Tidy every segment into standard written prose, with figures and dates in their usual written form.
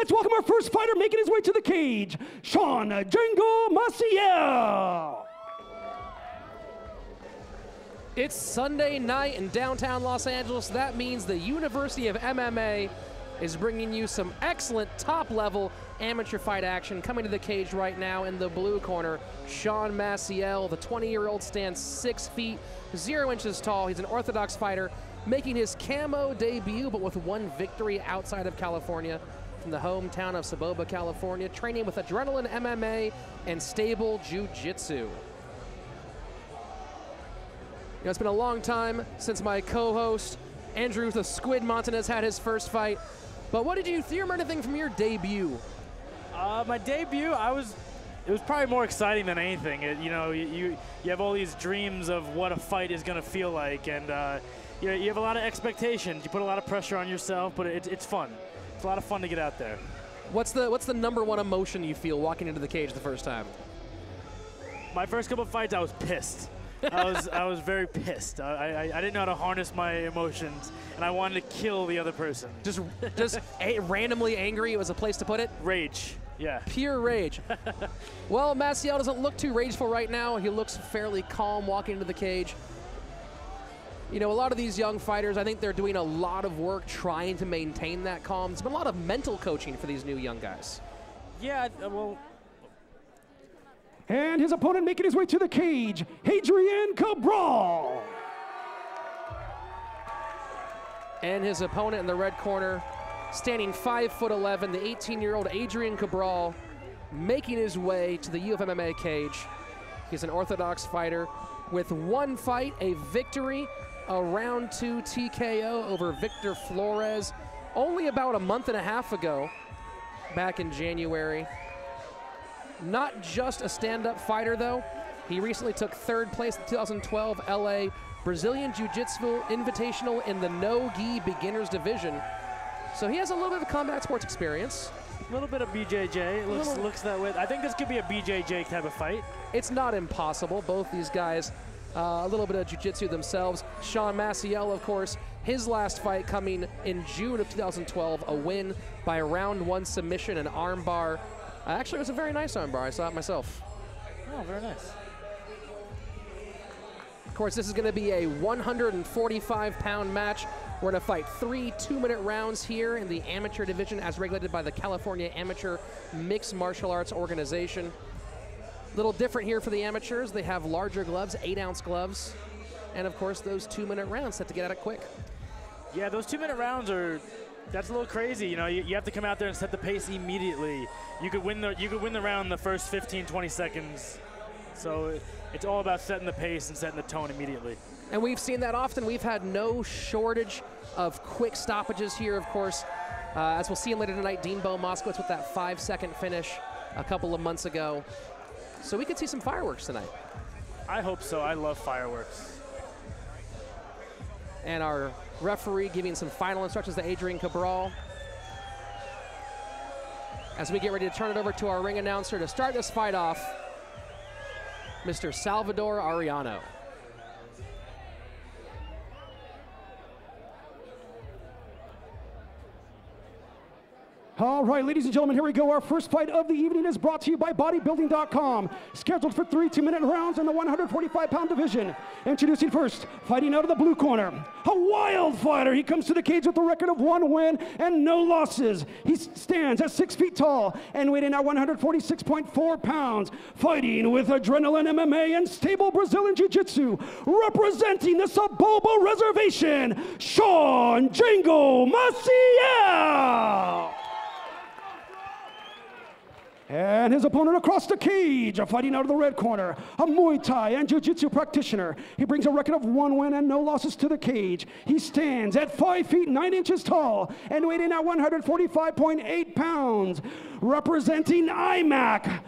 let's welcome our first fighter making his way to the cage, Shawn Django Masiel. It's Sunday night in downtown Los Angeles. That means the University of MMA is bringing you some excellent top-level amateur fight action. Coming to the cage right now in the blue corner, Shawn Masiel. The 20-year-old stands 6 feet, 0 inches tall. He's an orthodox fighter, making his camo debut, but with one victory outside of California, from the hometown of Saboba, California, training with Adrenaline MMA and Stable Jiu-Jitsu. You know, it's been a long time since my co-host, Andrew the Squid Montanez, had his first fight. But what did you remember anything from your debut? My debut, it was probably more exciting than anything. You have all these dreams of what a fight is going to feel like, and you have a lot of expectations. You put a lot of pressure on yourself, but it's fun. It's a lot of fun to get out there. What's the #1 emotion you feel walking into the cage the first time? My first couple of fights, I was pissed. I was very pissed. I didn't know how to harness my emotions, and I wanted to kill the other person. Just randomly angry was a place to put it? Rage, yeah. Pure rage. Well, Masiel doesn't look too rageful right now. He looks fairly calm walking into the cage. You know, a lot of these young fighters, I think they're doing a lot of work trying to maintain that calm. There's been a lot of mental coaching for these new young guys. Yeah, well. And his opponent making his way to the cage, Adrian Cabral. And his opponent in the red corner, standing 5'11", the 18-year-old Adrian Cabral, making his way to the U of MMA cage. He's an orthodox fighter with one fight, a victory, a round 2 TKO over Victor Flores, only about a month and a half ago, back in January. Not just a stand-up fighter, though. He recently took 3rd place in the 2012 LA Brazilian Jiu-Jitsu Invitational in the no-gi beginners division. So he has a little bit of combat sports experience. A little bit of BJJ. It looks that way. I think this could be a BJJ type of fight. It's not impossible. Both these guys, a little bit of jiu-jitsu themselves. Shawn Masiel, of course, his last fight coming in June of 2012, a win by a round 1 submission and armbar. Actually, it was a very nice armbar. I saw it myself. Oh, very nice. Of course, this is going to be a 145-pound match. We're going to fight 3 2-minute rounds here in the amateur division as regulated by the California Amateur Mixed Martial Arts Organization. A little different here for the amateurs. They have larger gloves, 8-ounce gloves, and of course those 2-minute rounds set to get at it quick. Yeah, those 2-minute rounds that's a little crazy. You know, you have to come out there and set the pace immediately. You could win the round in the first 15, 20 seconds. So it's all about setting the pace and setting the tone immediately. And we've seen that often. We've had no shortage of quick stoppages here, of course. As we'll see later tonight, Dean Bo Moskowitz with that 5-second finish a couple of months ago. So we could see some fireworks tonight. I hope so. I love fireworks. And our referee giving some final instructions to Adrian Cabral as we get ready to turn it over to our ring announcer to start this fight off, Mr. Salvador Arellano. All right, ladies and gentlemen, here we go. Our first fight of the evening is brought to you by bodybuilding.com. Scheduled for 3 2-minute rounds in the 145-pound division. Introducing first, fighting out of the blue corner, a wild fighter. He comes to the cage with a record of 1 win and no losses. He stands at 6 feet tall and weighing at 146.4 pounds. Fighting with Adrenaline MMA and Stable Brazilian Jiu-Jitsu. Representing the Saboba Reservation, Shawn Django Masiel. And his opponent across the cage, fighting out of the red corner, a Muay Thai and Jiu-Jitsu practitioner. He brings a record of 1 win and no losses to the cage. He stands at 5 feet 9 inches tall and weighing at 145.8 pounds. Representing IMAC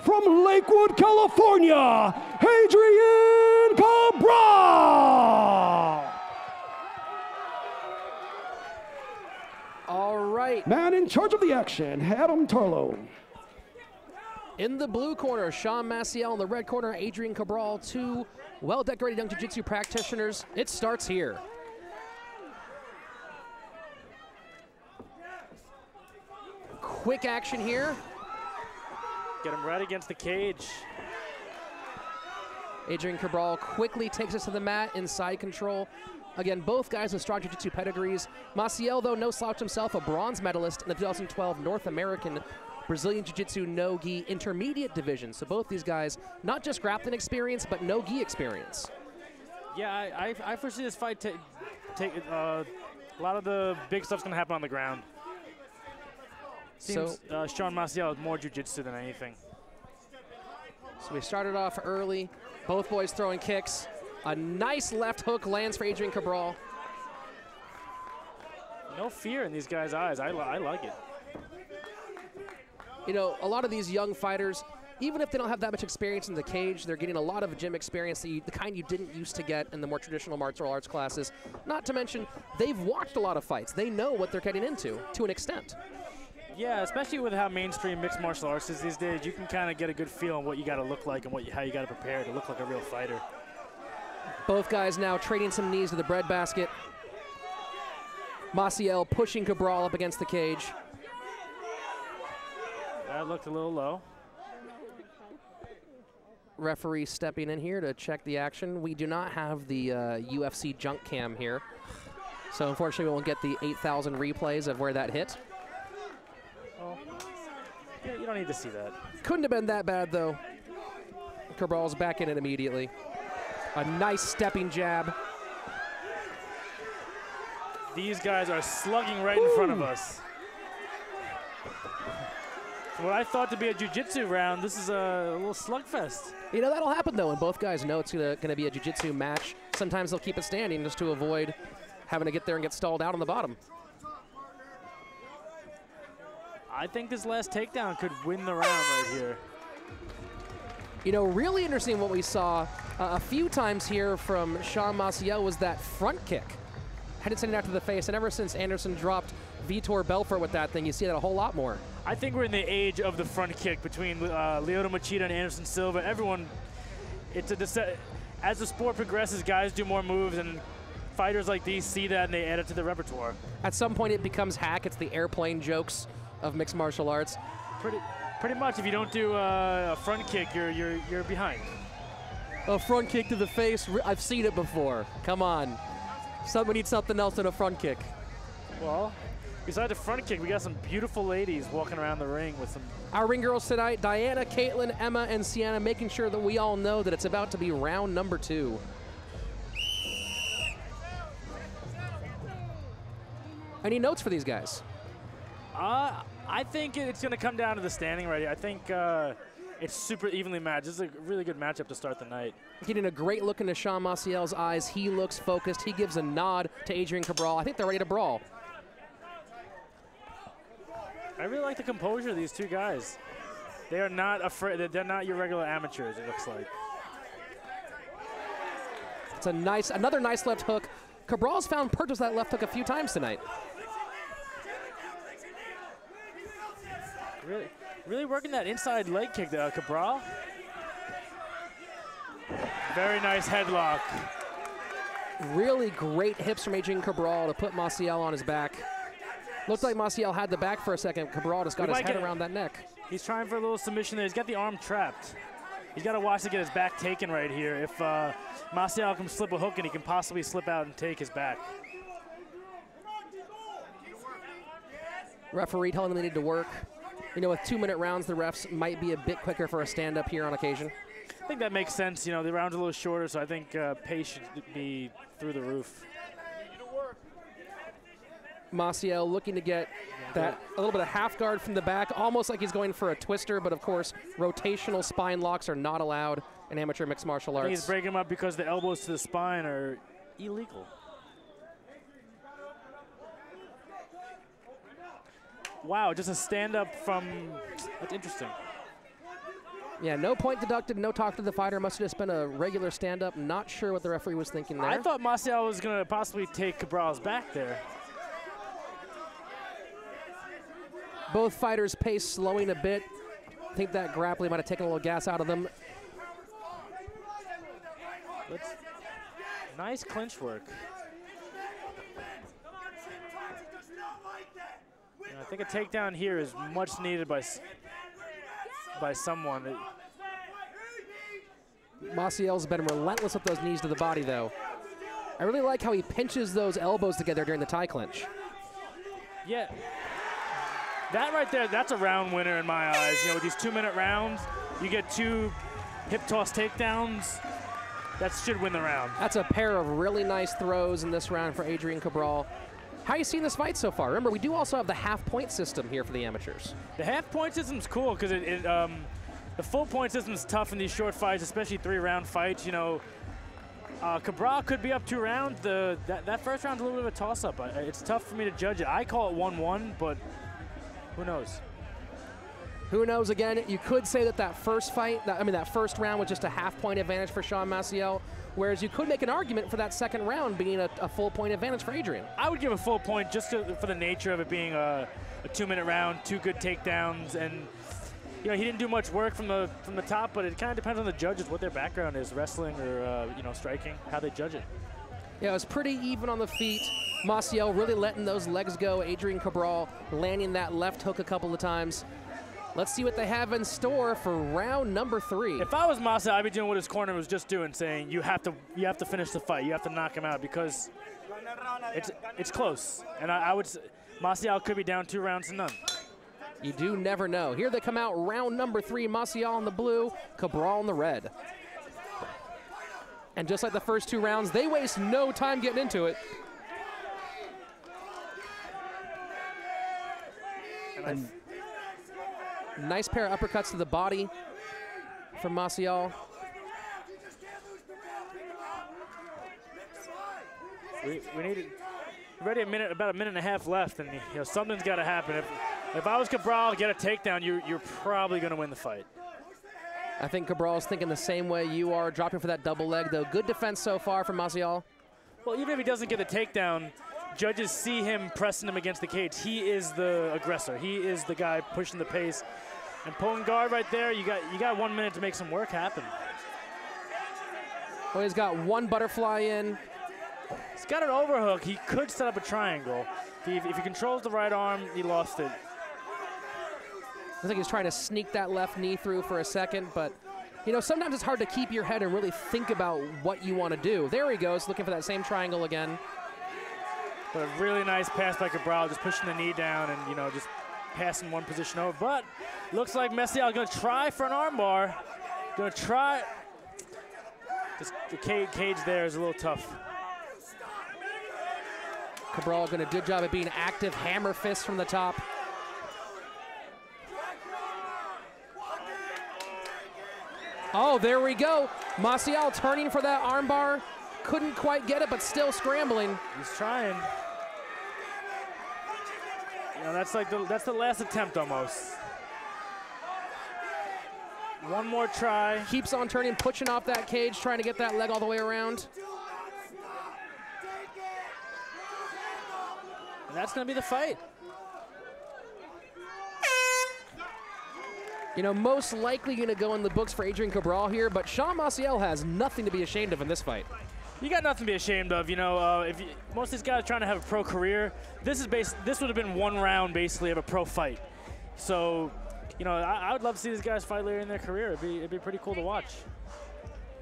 from Lakewood, California, Adrian Cabral. All right. Man in charge of the action, Adam Tarlow. In the blue corner, Shawn Masiel. In the red corner, Adrian Cabral. 2 well-decorated young jiu-jitsu practitioners. It starts here. quick action here. Get him right against the cage. Adrian Cabral quickly takes us to the mat in side control. Again, both guys with strong jiu-jitsu pedigrees. Masiel, though, no slouch himself, a bronze medalist in the 2012 North American Brazilian Jiu-Jitsu no-gi intermediate division. So both these guys, not just grappling experience, but no-gi experience. Yeah, I foresee this fight a lot of the big stuff's going to happen on the ground. Seems Shawn Masiel has more jiu-jitsu than anything. So we started off early. Both boys throwing kicks. A nice left hook lands for Adrian Cabral. No fear in these guys' eyes. I like it. You know, a lot of these young fighters, even if they don't have that much experience in the cage, they're getting a lot of gym experience, the kind you didn't used to get in the more traditional martial arts classes. Not to mention, they've watched a lot of fights. They know what they're getting into, to an extent. Yeah, especially with how mainstream mixed martial arts is these days, you can kind of get a good feel on what you got to look like and how you got to prepare to look like a real fighter. Both guys now trading some knees to the breadbasket. Masiel pushing Cabral up against the cage. That looked a little low. Referee stepping in here to check the action. We do not have the UFC junk cam here. So unfortunately, we won't get the 8,000 replays of where that hit. Oh, yeah, you don't need to see that. Couldn't have been that bad, though. Cabral's back in it immediately. A nice stepping jab. These guys are slugging right in front of us. What I thought to be a jiu-jitsu round, this is a little slugfest. You know, that'll happen, though, and both guys know it's going to be a jiu-jitsu match. Sometimes they'll keep it standing just to avoid having to get there and get stalled out on the bottom. I think this last takedown could win the round right here. You know, really interesting what we saw a few times here from Shawn Masiel was that front kick. Had it sent it out to the face, and ever since Anderson dropped Vitor Belfort with that thing, you see that a whole lot more. I think we're in the age of the front kick between Lyoto Machida and Anderson Silva. Everyone, as the sport progresses, guys do more moves, and fighters like these see that and they add it to the repertoire. At some point, it becomes hack. It's the airplane jokes of mixed martial arts. Pretty much, if you don't do a front kick, you're behind. A front kick to the face. I've seen it before. Come on. We need something else than a front kick. Well, besides a front kick, we got some beautiful ladies walking around the ring with some... Our ring girls tonight, Diana, Caitlin, Emma, and Sienna, making sure that we all know that it's about to be round number 2. Any notes for these guys? I think it's going to come down to the standing right here. I think it's super evenly matched. This is a really good matchup to start the night. Getting a great look into Shawn Masiel's eyes. He looks focused. He gives a nod to Adrian Cabral. I think they're ready to brawl. I really like the composure of these two guys. They are not afraid. They're not your regular amateurs, it looks like. It's another nice left hook. Cabral's found purchase that left hook a few times tonight. Really working that inside leg kick there, Cabral. Very nice headlock. Really great hips from Adrian Cabral to put Masiel on his back. Looked like Masiel had the back for a second. Cabral just got his head around that neck. He's trying for a little submission there. He's got the arm trapped. He's got to watch to get his back taken right here. If Masiel can slip a hook, and he can possibly slip out and take his back. Referee telling them they need to work. You know, with 2-minute rounds, the refs might be a bit quicker for a stand-up here on occasion. I think that makes sense. You know, the round's a little shorter, so I think pace should be through the roof. Masiel looking to get that a little bit of half guard from the back, almost like he's going for a twister, but of course, rotational spine locks are not allowed in amateur mixed martial arts. He's breaking him up because the elbows to the spine are illegal. Wow, just a stand-up from, that's interesting. Yeah, no point deducted, no talk to the fighter. Must have just been a regular stand-up. Not sure what the referee was thinking there. I thought Masiel was going to possibly take Cabral's back there. Both fighters' pace slowing a bit. I think that grappling might have taken a little gas out of them. Nice clinch work. I think a takedown here is much needed by someone. Masiel's been relentless with those knees to the body, though. I really like how he pinches those elbows together during the tie clinch. Yeah. That right there, that's a round winner in my eyes. You know, with these 2-minute rounds, you get 2 hip toss takedowns. That should win the round. That's a pair of really nice throws in this round for Adrian Cabral. How are you seeing this fight so far? Remember, we do also have the half-point system here for the amateurs. The half-point system's cool because the full-point system's tough in these short fights, especially 3-round fights. You know, Cabral could be up 2 rounds. That first round's a little bit of a toss-up. It's tough for me to judge it. I call it 1-1, but who knows? Who knows? Again, you could say that first fight, that first round was just a half-point advantage for Shawn Masiel, whereas you could make an argument for that second round being a full-point advantage for Adrian. I would give a full point just for the nature of it being a 2-minute round, 2 good takedowns, and you know, he didn't do much work from the top, but it kind of depends on the judges what their background is, wrestling or you know, striking, how they judge it. Yeah, it was pretty even on the feet. Masiel really letting those legs go. Adrian Cabral landing that left hook a couple of times. Let's see what they have in store for round number 3. If I was Masiel, I'd be doing what his corner was just doing, saying you have to finish the fight, you have to knock him out because it's close. And I would, Masiel could be down 2 rounds to none. You do never know. Here they come out, round number 3. Masiel in the blue, Cabral in the red. And just like the first 2 rounds, they waste no time getting into it. And nice pair of uppercuts to the body from Masiel. We need already about a minute and a half left, and you know, something's got to happen. If I was Cabral, get a takedown, you're probably going to win the fight. I think Cabral's thinking the same way you are, dropping for that double leg, though. Good defense so far from Masiel. Well, even if he doesn't get the takedown, judges see him pressing him against the cage. He is the aggressor. He is the guy pushing the pace. And pulling guard right there, you got 1 minute to make some work happen. Well, he's got 1 butterfly in. He's got an overhook. He could set up a triangle. If he controls the right arm, he lost it. I think he's trying to sneak that left knee through for a second, but you know, sometimes it's hard to keep your head and really think about what you want to do. There he goes, looking for that same triangle again. But a really nice pass by Cabral, just pushing the knee down and, you know, just passing one position over. But looks like Masiel going to try for an armbar. Going to try. Just the cage there is a little tough. Cabral doing a good job at being active, hammer fists from the top. Oh, there we go. Masiel turning for that armbar. Couldn't quite get it, but still scrambling. He's trying. You know, that's the last attempt almost. One more try. Keeps on turning, pushing off that cage, trying to get that leg all the way around. And that's going to be the fight. You know, most likely going to go in the books for Adrian Cabral here, but Shawn Masiel has nothing to be ashamed of in this fight. You got nothing to be ashamed of. You know, most of these guys are trying to have a pro career. This would have been 1 round basically of a pro fight. So, you know, I would love to see these guys fight later in their career. It'd be pretty cool to watch.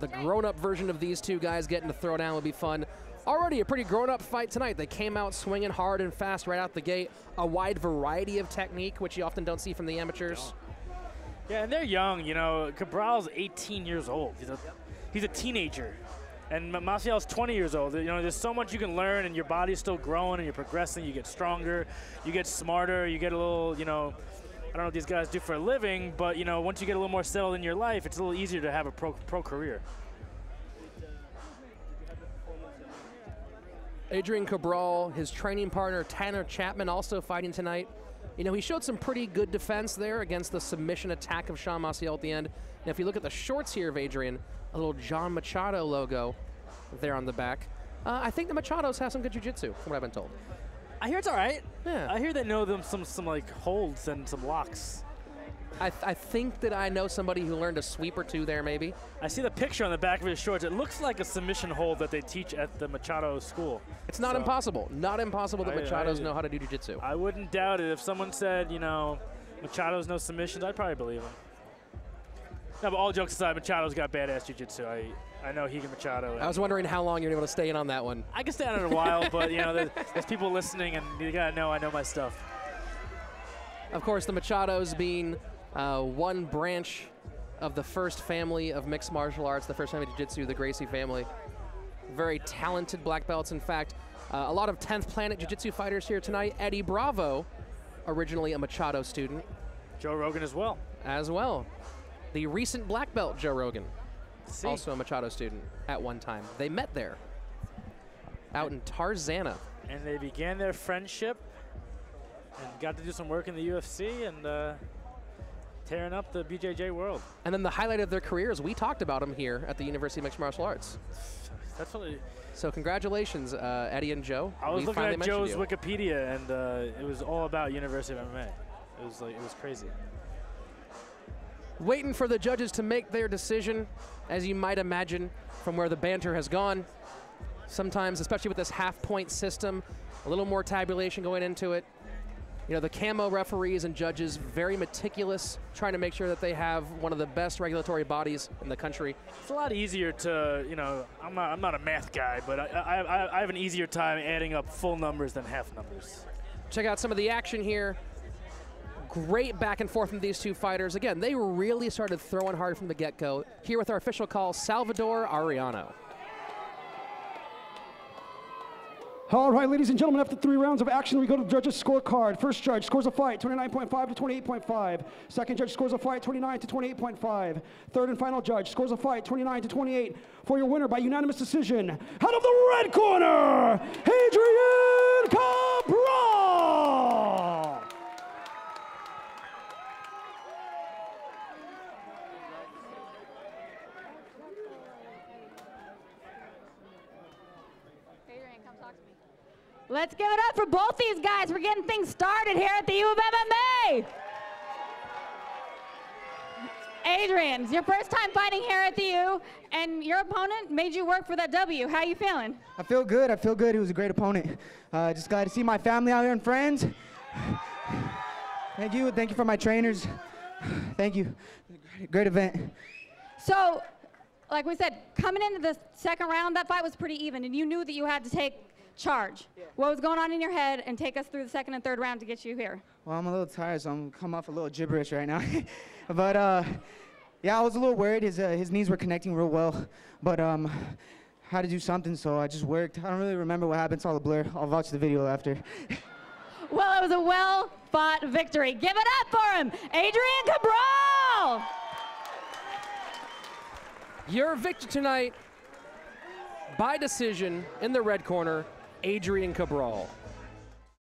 The grown-up version of these 2 guys getting to throw down would be fun. Already a pretty grown-up fight tonight. They came out swinging hard and fast right out the gate. A wide variety of technique, which you often don't see from the amateurs. Yeah, and they're young. You know, Cabral's 18 years old. He's a teenager. And Masiel's 20 years old. You know, there's so much you can learn, and your body's still growing, and you're progressing. You get stronger, you get smarter, you get a little, you know, I don't know what these guys do for a living, but, you know, once you get a little more settled in your life, it's a little easier to have a pro career. Adrian Cabral, his training partner, Tanner Chapman, also fighting tonight. You know, he showed some pretty good defense there against the submission attack of Shawn Masiel at the end. And if you look at the shorts here of Adrian, a little John Machado logo there on the back. I think the Machados have some good jiu-jitsu, from what I've been told. I hear it's all right. Yeah. I hear they know them some like holds and some locks. I think that I know somebody who learned a sweep or two there, maybe. I see the picture on the back of his shorts. It looks like a submission hold that they teach at the Machado school. It's not impossible. Not impossible that Machados know how to do jiu-jitsu. I wouldn't doubt it. If someone said, you know, Machado's no submissions, I'd probably believe him. No, but all jokes aside, Machado's got badass jiu-jitsu. I know Higa Machado. I was wondering how long you're able to stay in on that one. I can stay on it a while, but, you know, there's people listening, and you got to know I know my stuff. Of course, the Machados being one branch of the first family of mixed martial arts, the first family of jiu-jitsu, the Gracie family. Very talented black belts. In fact, a lot of 10th Planet jiu-jitsu fighters here tonight. Eddie Bravo, originally a Machado student. Joe Rogan as well. As well. The recent black belt, Joe Rogan, also a Machado student at one time. They met there, out in Tarzana. And they began their friendship and got to do some work in the UFC and tearing up the BJJ world. And then the highlight of their careers, we talked about them here at the University of Mixed Martial Arts. That's what so congratulations, Eddie and Joe. I was looking at Joe's Wikipedia, and it was all about University of MMA. It was crazy. Waiting for the judges to make their decision, as you might imagine from where the banter has gone. Sometimes, especially with this half-point system, a little more tabulation going into it. You know, the camo referees and judges, very meticulous, trying to make sure that they have one of the best regulatory bodies in the country. It's a lot easier to, you know, I'm not a math guy, but I have an easier time adding up full numbers than half numbers. Check out some of the action here. Great back and forth from these two fighters. Again, they really started throwing hard from the get-go. Here with our official call, Salvador Arellano. All right, ladies and gentlemen, after 3 rounds of action, we go to the judges' scorecard. First judge scores a fight, 29.5 to 28.5. Second judge scores a fight, 29 to 28.5. Third and final judge scores a fight, 29 to 28. For your winner by unanimous decision, out of the red corner, Adrian Cabral! Let's give it up for both these guys. We're getting things started here at the U of MMA. Adrian, it's your first time fighting here at the U, and your opponent made you work for that W. How you feeling? I feel good. I feel good. He was a great opponent. Just glad to see my family out here and friends. Thank you. Thank you for my trainers. Thank you. Great event. So, like we said, coming into the second round, that fight was pretty even, and you knew that you had to take charge. Yeah. What was going on in your head, and take us through the second and third round to get you here? Well, I'm a little tired, so I'm coming off a little gibberish right now. But yeah, I was a little worried. His knees were connecting real well, but had to do something, so I just worked. I don't really remember what happened. It's all a blur. I'll watch the video after. Well, it was a well-fought victory. Give it up for him, Adrian Cabral! Your victor tonight, by decision, in the red corner, Adrian Cabral.